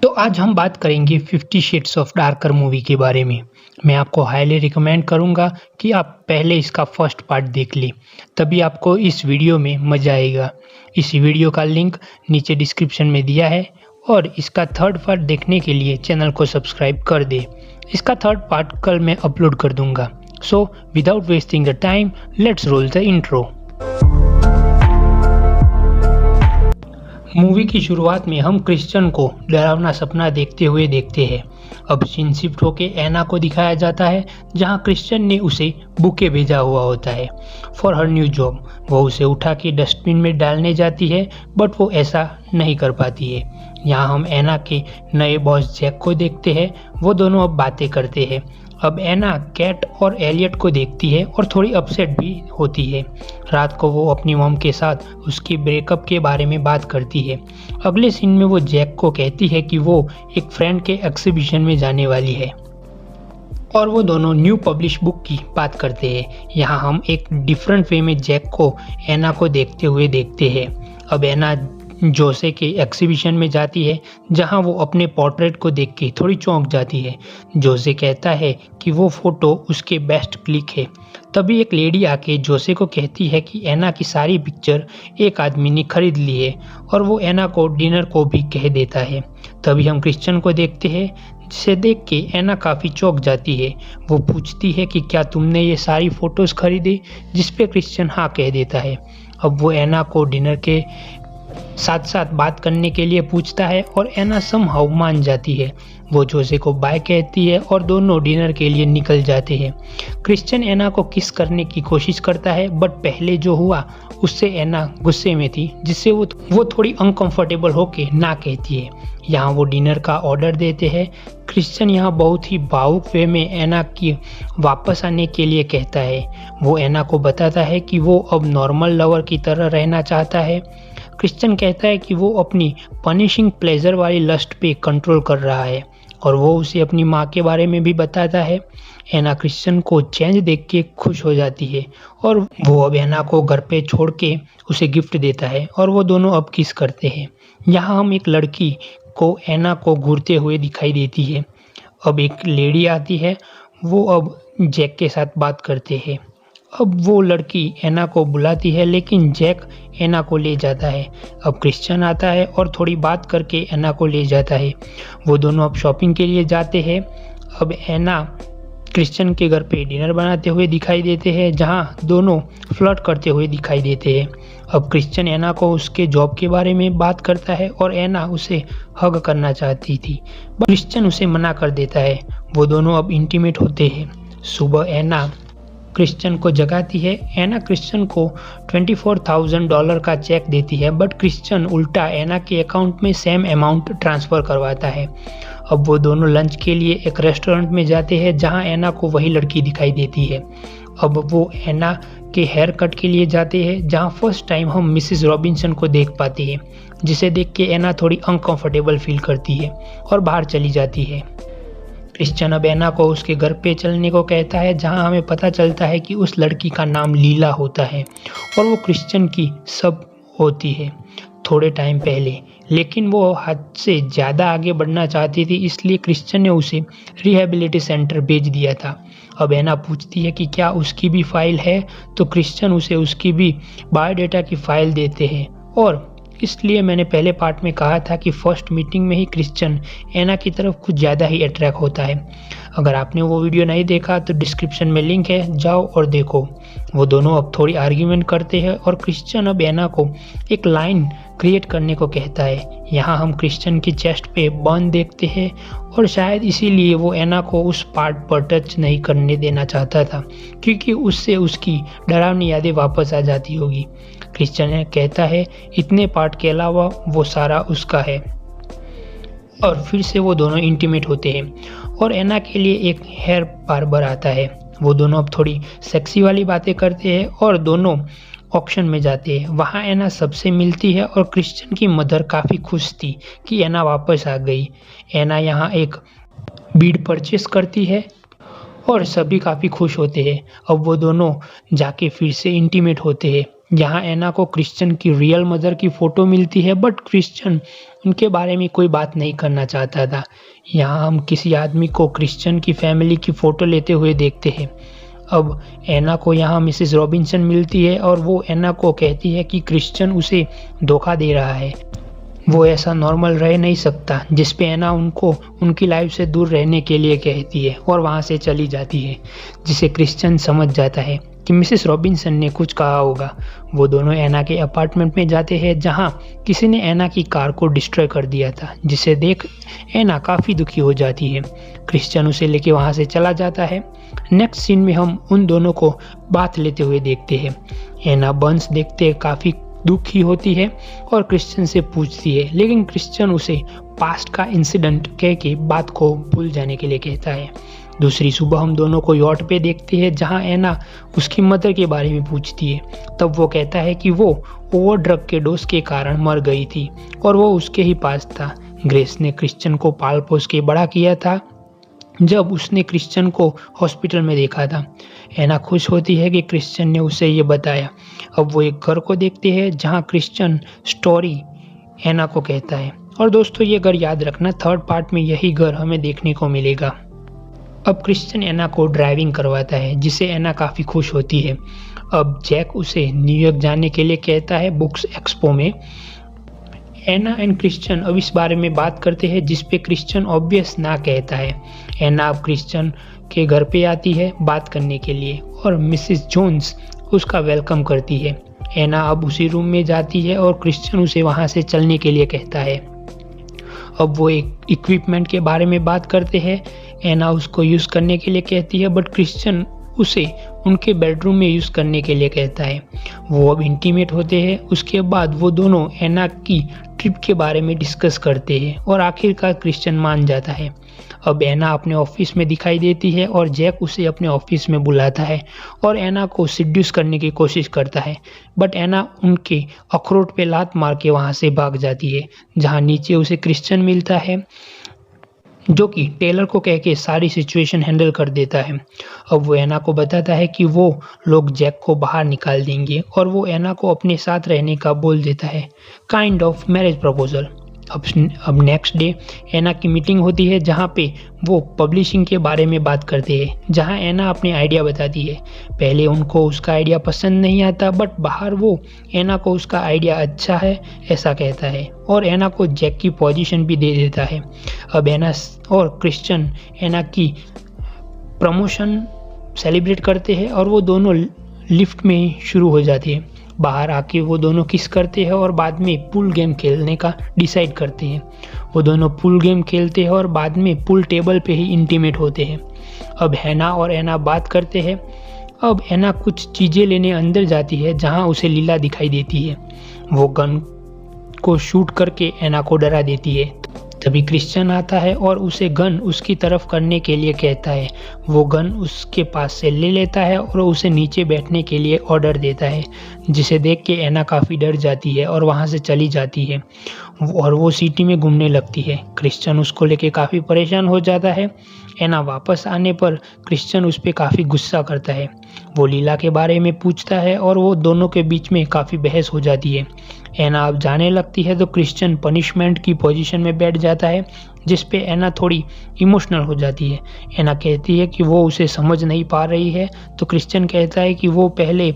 तो आज हम बात करेंगे 50 शेड्स ऑफ डार्कर मूवी के बारे में। मैं आपको हाईली रिकमेंड करूँगा कि आप पहले इसका फर्स्ट पार्ट देख लें, तभी आपको इस वीडियो में मज़ा आएगा। इस वीडियो का लिंक नीचे डिस्क्रिप्शन में दिया है और इसका थर्ड पार्ट देखने के लिए चैनल को सब्सक्राइब कर दें। इसका थर्ड पार्ट कल मैं अपलोड कर दूँगा। So without wasting the time, let's roll the intro. Movie की शुरुआत में हम क्रिश्चियन को डरावना सपना देखते हुए देखते हैं। अब सीन शिफ्ट होकर एना को दिखाया जाता है, जहां क्रिश्चियन ने उसे बुके भेजा हुआ होता है फॉर हर न्यू जॉब। वो उसे उठा के डस्टबिन में डालने जाती है, बट वो ऐसा नहीं कर पाती है। यहाँ हम एना के नए बॉस जैक को देखते हैं। वो दोनों अब बातें करते हैं। अब एना कैट और एलियट को देखती है और थोड़ी अपसेट भी होती है। रात को वो अपनी मॉम के साथ उसकी ब्रेकअप के बारे में बात करती है। अगले सीन में वो जैक को कहती है कि वो एक फ्रेंड के एग्जीबिशन में जाने वाली है और वो दोनों न्यू पब्लिश बुक की बात करते हैं। यहाँ हम एक डिफरेंट वे में जैक को एना को देखते हुए देखते हैं। अब एना जोसे के एग्जीबिशन में जाती है, जहां वो अपने पोर्ट्रेट को देख के थोड़ी चौंक जाती है। जोसे कहता है कि वो फोटो उसके बेस्ट क्लिक है। तभी एक लेडी आके जोसे को कहती है कि एना की सारी पिक्चर एक आदमी ने खरीद ली है और वो एना को डिनर को भी कह देता है। तभी हम क्रिश्चियन को देखते हैं, जिसे देख के एना काफ़ी चौंक जाती है। वो पूछती है कि क्या तुमने ये सारी फ़ोटोज़ खरीदे, जिस पे क्रिश्चियन हाँ कह देता है। अब वो एना को डिनर के साथ साथ बात करने के लिए पूछता है और एना समहाउ मान जाती है। वो जोसे को बाय कहती है और दोनों डिनर के लिए निकल जाते हैं। क्रिश्चियन एना को किस करने की कोशिश करता है, बट पहले जो हुआ उससे एना गुस्से में थी, जिससे वो थोड़ी अनकंफर्टेबल होके ना कहती है। यहाँ वो डिनर का ऑर्डर देते हैं। क्रिश्चियन यहाँ बहुत ही भावुक वे में एना की वापस आने के लिए कहता है। वो एना को बताता है कि वो अब नॉर्मल लवर की तरह रहना चाहता है। क्रिश्चियन कहता है कि वो अपनी पनिशिंग प्लेजर वाली लस्ट पे कंट्रोल कर रहा है और वो उसे अपनी माँ के बारे में भी बताता है। एना क्रिश्चियन को चेंज देख के खुश हो जाती है और वो अब एना को घर पे छोड़ के उसे गिफ्ट देता है और वो दोनों अब किस करते हैं। यहाँ हम एक लड़की को एना को घूरते हुए दिखाई देती है। अब एक लेडी आती है, वो अब जैक के साथ बात करते हैं। अब वो लड़की एना को बुलाती है, लेकिन जैक एना को ले जाता है। अब क्रिश्चियन आता है और थोड़ी बात करके एना को ले जाता है। वो दोनों अब शॉपिंग के लिए जाते हैं। अब एना क्रिश्चियन के घर पे डिनर बनाते हुए दिखाई देते हैं, जहाँ दोनों फ्लर्ट करते हुए दिखाई देते हैं। अब क्रिश्चियन एना को उसके जॉब के बारे में बात करता है और एना उसे हग करना चाहती थी, बट क्रिश्चियन उसे मना कर देता है। वो दोनों अब इंटीमेट होते हैं। सुबह एना क्रिश्चियन को जगाती है। एना क्रिश्चियन को $24,000 का चेक देती है, बट क्रिश्चियन उल्टा एना के अकाउंट में सेम अमाउंट ट्रांसफ़र करवाता है। अब वो दोनों लंच के लिए एक रेस्टोरेंट में जाते हैं, जहां एना को वही लड़की दिखाई देती है। अब वो एना के हेयर कट के लिए जाते हैं, जहां फर्स्ट टाइम हम मिसेस रॉबिन्सन को देख पाते हैं, जिसे देख के एना थोड़ी अनकंफर्टेबल फील करती है और बाहर चली जाती है। क्रिश्चियन अब एना को उसके घर पे चलने को कहता है, जहां हमें पता चलता है कि उस लड़की का नाम लीला होता है और वो क्रिश्चियन की सब होती है थोड़े टाइम पहले, लेकिन वो हद से ज़्यादा आगे बढ़ना चाहती थी, इसलिए क्रिश्चियन ने उसे रिहेबिलिटी सेंटर भेज दिया था। अब एना पूछती है कि क्या उसकी भी फाइल है, तो क्रिश्चियन उसे उसकी भी बायोडाटा की फाइल देते हैं और इसलिए मैंने पहले पार्ट में कहा था कि फर्स्ट मीटिंग में ही क्रिश्चियन एना की तरफ कुछ ज़्यादा ही अट्रैक्ट होता है। अगर आपने वो वीडियो नहीं देखा तो डिस्क्रिप्शन में लिंक है, जाओ और देखो। वो दोनों अब थोड़ी आर्ग्यूमेंट करते हैं और क्रिश्चियन अब एना को एक लाइन क्रिएट करने को कहता है। यहाँ हम क्रिश्चियन की चेस्ट पे बर्न देखते हैं और शायद इसीलिए वो एना को उस पार्ट पर टच नहीं करने देना चाहता था, क्योंकि उससे उसकी डरावनी यादें वापस आ जाती होगी। क्रिश्चियन कहता है इतने पार्ट के अलावा वो सारा उसका है और फिर से वो दोनों इंटीमेट होते हैं और एना के लिए एक हेयर बार्बर आता है। वो दोनों अब थोड़ी सेक्सी वाली बातें करते हैं और दोनों ऑक्शन में जाते हैं। वहाँ एना सबसे मिलती है और क्रिश्चियन की मदर काफ़ी खुश थी कि एना वापस आ गई। एना यहाँ एक बीड परचेस करती है और सभी काफ़ी खुश होते हैं। अब वो दोनों जाके फिर से इंटीमेट होते हैं यहाँ एना को क्रिश्चियन की रियल मदर की फ़ोटो मिलती है, बट क्रिश्चियन उनके बारे में कोई बात नहीं करना चाहता था। यहाँ हम किसी आदमी को क्रिश्चियन की फैमिली की फ़ोटो लेते हुए देखते हैं। अब एना को यहाँ मिसेस रॉबिन्सन मिलती है और वो एना को कहती है कि क्रिश्चियन उसे धोखा दे रहा है, वो ऐसा नॉर्मल रह नहीं सकता, जिस पे एना उनको उनकी लाइफ से दूर रहने के लिए कहती है और वहाँ से चली जाती है, जिसे क्रिश्चियन समझ जाता है कि मिसेस रॉबिन्सन ने कुछ कहा होगा। वो दोनों एना के अपार्टमेंट में जाते हैं जहाँ किसी ने एना की कार को डिस्ट्रॉय कर दिया था, जिसे देख एना काफ़ी दुखी हो जाती है। क्रिश्चियन उसे लेके वहाँ से चला जाता है। नेक्स्ट सीन में हम उन दोनों को बात लेते हुए देखते हैं। एना बंस देखते काफ़ी दुखी होती है और क्रिश्चियन से पूछती है, लेकिन क्रिश्चियन उसे पास्ट का इंसिडेंट कह के बात को भूल जाने के लिए कहता है। दूसरी सुबह हम दोनों को यॉट पे देखते हैं जहां एना उसकी मदर के बारे में पूछती है। तब वो कहता है कि वो ओवर ड्रग के डोज के कारण मर गई थी और वो उसके ही पास था। ग्रेस ने क्रिश्चियन को पाल पोस के बड़ा किया था जब उसने क्रिश्चियन को हॉस्पिटल में देखा था। एना खुश होती है कि क्रिश्चियन ने उसे ये बताया। अब वो एक घर को देखते हैं जहां क्रिश्चियन स्टोरी एना को कहता है। और दोस्तों ये घर याद रखना, थर्ड पार्ट में यही घर हमें देखने को मिलेगा। अब क्रिश्चियन एना को ड्राइविंग करवाता है, जिससे एना काफ़ी खुश होती है। अब जैक उसे न्यूयॉर्क जाने के लिए कहता है बुक्स एक्सपो में। एना एंड क्रिश्चियन अब इस बारे में बात करते हैं, जिस पे क्रिश्चियन ऑब्वियस ना कहता है। एना अब क्रिश्चियन के घर पे आती है बात करने के लिए और मिसेस जोन्स उसका वेलकम करती है। एना अब उसी रूम में जाती है और क्रिश्चियन उसे वहाँ से चलने के लिए कहता है। अब वो एक इक्विपमेंट के बारे में बात करते हैं। एना उसको यूज़ करने के लिए कहती है, बट क्रिश्चियन उसे उनके बेडरूम में यूज़ करने के लिए कहता है। वो अब इंटीमेट होते हैं। उसके बाद वो दोनों एना की ट्रिप के बारे में डिस्कस करते हैं और आखिरकार क्रिश्चियन मान जाता है। अब एना अपने ऑफिस में दिखाई देती है और जैक उसे अपने ऑफिस में बुलाता है और एना को सिड्यूस करने की कोशिश करता है, बट एना उनके अखरोट पे लात मार के वहाँ से भाग जाती है, जहाँ नीचे उसे क्रिश्चियन मिलता है जो कि टेलर को कह के सारी सिचुएशन हैंडल कर देता है। अब वो एना को बताता है कि वो लोग जैक को बाहर निकाल देंगे और वो एना को अपने साथ रहने का बोल देता है, काइंड ऑफ मैरिज प्रपोजल। अब नेक्स्ट डे एना की मीटिंग होती है जहाँ पे वो पब्लिशिंग के बारे में बात करते हैं, जहाँ एना अपने आइडिया बताती है। पहले उनको उसका आइडिया पसंद नहीं आता, बट बाहर वो एना को उसका आइडिया अच्छा है ऐसा कहता है और एना को जैक की पोजीशन भी दे देता है। अब एना और क्रिश्चियन एना की प्रमोशन सेलिब्रेट करते हैं और वो दोनों लिफ्ट में ही शुरू हो जाते हैं। बाहर आके वो दोनों किस करते हैं और बाद में पूल गेम खेलने का डिसाइड करते हैं। वो दोनों पूल गेम खेलते हैं और बाद में पूल टेबल पे ही इंटीमेट होते हैं। अब हैना और एना बात करते हैं। अब एना कुछ चीज़ें लेने अंदर जाती है जहां उसे लीला दिखाई देती है। वो गन को शूट करके एना को डरा देती है। तभी क्रिश्चियन आता है और उसे गन उसकी तरफ करने के लिए कहता है। वो गन उसके पास से ले लेता है और उसे नीचे बैठने के लिए ऑर्डर देता है, जिसे देख के एना काफ़ी डर जाती है और वहाँ से चली जाती है और वो सिटी में घूमने लगती है। क्रिश्चियन उसको लेके काफ़ी परेशान हो जाता है। एना वापस आने पर क्रिश्चियन उस पर काफ़ी गुस्सा करता है। वो लीला के बारे में पूछता है और वो दोनों के बीच में काफ़ी बहस हो जाती है। एना अब जाने लगती है तो क्रिश्चियन पनिशमेंट की पोजीशन में बैठ जाता है, जिस पे एना थोड़ी इमोशनल हो जाती है। एना कहती है कि वो उसे समझ नहीं पा रही है, तो क्रिश्चियन कहता है कि वो पहले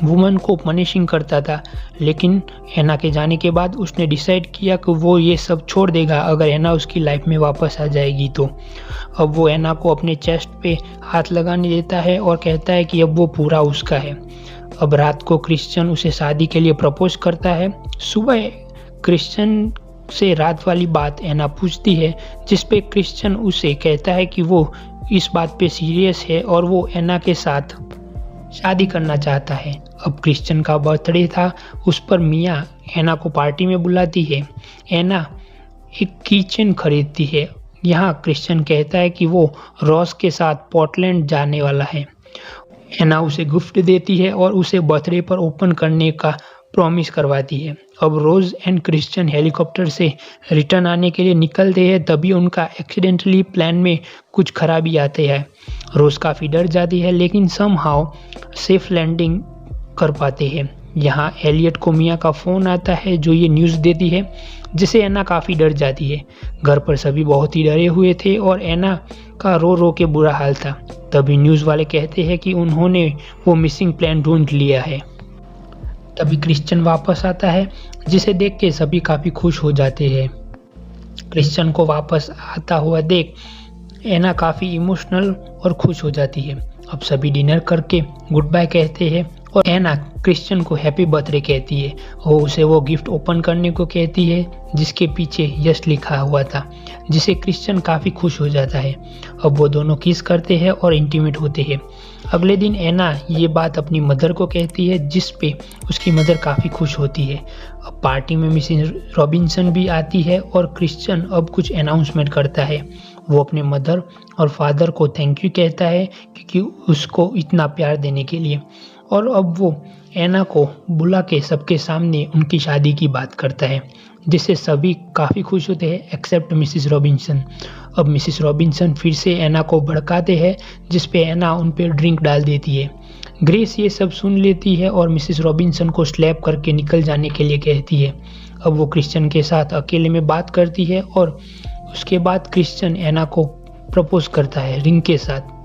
वुमन को पनिशिंग करता था, लेकिन एना के जाने के बाद उसने डिसाइड किया कि वो ये सब छोड़ देगा अगर एना उसकी लाइफ में वापस आ जाएगी तो। अब वो एना को अपने चेस्ट पे हाथ लगाने देता है और कहता है कि अब वो पूरा उसका है। अब रात को क्रिश्चियन उसे शादी के लिए प्रपोज करता है। सुबह क्रिश्चियन से रात वाली बात एना पूछती है, जिस पे क्रिश्चियन उसे कहता है कि वो इस बात पे सीरियस है और वो एना के साथ शादी करना चाहता है। अब क्रिश्चियन का बर्थडे था, उस पर मिया एना को पार्टी में बुलाती है। एना एक कीचेन खरीदती है। यहाँ क्रिश्चियन कहता है कि वो रॉस के साथ पोर्टलैंड जाने वाला है। एना उसे गिफ्ट देती है और उसे बर्थडे पर ओपन करने का प्रॉमिस करवाती है। अब रोज एंड क्रिश्चियन हेलीकॉप्टर से रिटर्न आने के लिए निकलते हैं, तभी उनका एक्सीडेंटली प्लान में कुछ खराबी आती है। रोज काफ़ी डर जाती है, लेकिन समहाउ सेफ लैंडिंग कर पाते हैं। यहाँ एलियट को मिया का फ़ोन आता है जो ये न्यूज़ देती है, जिससे एना काफ़ी डर जाती है। घर पर सभी बहुत ही डरे हुए थे और एना का रो रो के बुरा हाल था। तभी न्यूज़ वाले कहते हैं कि उन्होंने वो मिसिंग प्लेन ढूंढ लिया है। तभी क्रिश्चियन वापस आता है, जिसे देख के सभी काफ़ी खुश हो जाते हैं। क्रिश्चियन को वापस आता हुआ देख एना काफ़ी इमोशनल और खुश हो जाती है। अब सभी डिनर करके गुड बाय कहते हैं और एना क्रिश्चियन को हैप्पी बर्थडे कहती है और उसे वो गिफ्ट ओपन करने को कहती है जिसके पीछे यश लिखा हुआ था, जिसे क्रिश्चियन काफ़ी खुश हो जाता है। अब वो दोनों किस करते हैं और इंटीमेट होते हैं। अगले दिन एना ये बात अपनी मदर को कहती है, जिस पे उसकी मदर काफ़ी खुश होती है। अब पार्टी में मिसेस रॉबिन्सन भी आती है और क्रिश्चियन अब कुछ अनाउंसमेंट करता है। वो अपने मदर और फादर को थैंक यू कहता है क्योंकि उसको इतना प्यार देने के लिए, और अब वो एना को बुला के सबके सामने उनकी शादी की बात करता है, जिससे सभी काफ़ी खुश होते हैं एक्सेप्ट मिसेस रॉबिन्सन। अब मिसेस रॉबिन्सन फिर से एना को भड़काते हैं, जिस पे एना उन पे ड्रिंक डाल देती है। ग्रेस ये सब सुन लेती है और मिसेस रॉबिन्सन को स्लैप करके निकल जाने के लिए कहती है। अब वो क्रिश्चियन के साथ अकेले में बात करती है और उसके बाद क्रिश्चियन एना को प्रपोज करता है रिंग के साथ।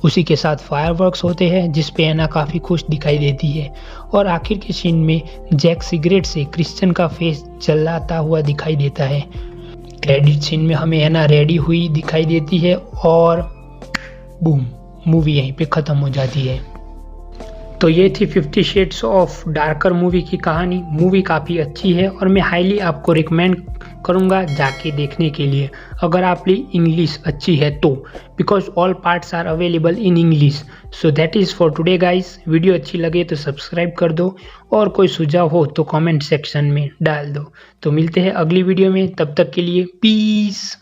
उसी के साथ फायरवर्क्स होते हैं, जिस पे एना काफ़ी खुश दिखाई देती है और आखिर के सीन में जैक सिगरेट से क्रिश्चियन का फेस जलाता हुआ दिखाई देता है। क्रेडिट सीन में हमें एना रेडी हुई दिखाई देती है और बूम, मूवी यहीं पे ख़त्म हो जाती है। तो ये थी 50 शेड्स ऑफ डार्कर मूवी की कहानी। मूवी काफ़ी अच्छी है और मैं हाईली आपको रिकमेंड करूँगा जाके देखने के लिए, अगर आपकी इंग्लिश अच्छी है तो, because all parts are available in English. So that is for today guys. Video अच्छी लगे तो सब्सक्राइब कर दो और कोई सुझाव हो तो कमेंट सेक्शन में डाल दो। तो मिलते हैं अगली वीडियो में, तब तक के लिए पीस।